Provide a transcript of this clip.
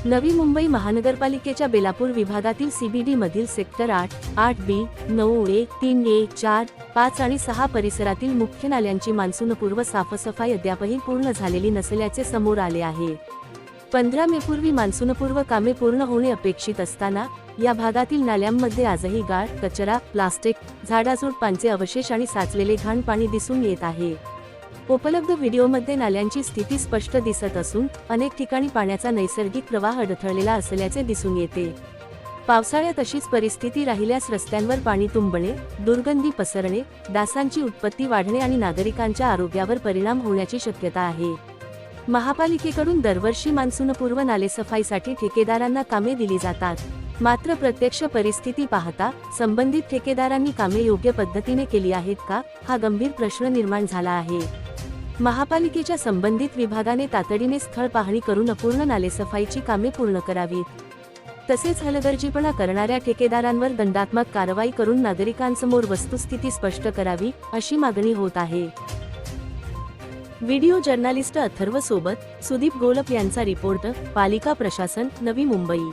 नवी मुंबई महानगरपालिकेच्या बेलापूर विभागातील CBD मधील सेक्टर 8, 8B, 9A, 3A, 4, 5 आणि 6 परिसरातील मुख्य नाल्यांची मान्सूनपूर्व साफसफाई अद्यापही पूर्ण झालेली नसल्याचे समोर आले आहे. 15 मेपूर्वी मान्सूनपूर्व कामे पूर्ण होणे अपेक्षित असताना या भागातील नाल्यांमध्ये आजही गाळ, कचरा, प्लास्टिक, झाडाझुडपांचे अवशेष आणि साचलेले घाण पाणी दिसून येत आहे. उपलब्ध व्हिडिओमध्ये नाल्यांची स्थिती स्पष्ट दिसत असून अनेक ठिकाणी पाण्याचा नैसर्गिक प्रवाह अडथळलेला असल्याचे दिसून येते. पावसाळ्यात अशीच परिस्थिती राहिल्यास रस्त्यांवर पाणी तुंबणे, दुर्गंधी पसरणे, डासांची उत्पत्ती वाढणे आणि नागरिकांच्या आरोग्यावर परिणाम होण्याची शक्यता आहे. महापालिकेकडून दरवर्षी मान्सूनपूर्व नालेसफाईसाठी ठेकेदारांना कामे दिली जातात. मात्र प्रत्यक्ष परिस्थिती पाहता संबंधित ठेकेदारांनी कामे योग्य पद्धतीने केली आहेत का, हा गंभीर प्रश्न निर्माण झाला आहे. महापालिकेच्या संबंधित विभागाने तातडीने स्थळ पाहणी करून अपूर्ण नालेसफाईची कामे पूर्ण करावीत. तसेच हलगर्जीपणा करणाऱ्या ठेकेदारांवर दंडात्मक कारवाई करून नागरिकांसमोर वस्तुस्थिती स्पष्ट करावी, अशी मागणी होत आहे. व्हिडिओ जर्नालिस्ट अथर्व सोबत सुदीप गोलप यांचा रिपोर्ट, पालिका प्रशासन, नवी मुंबई.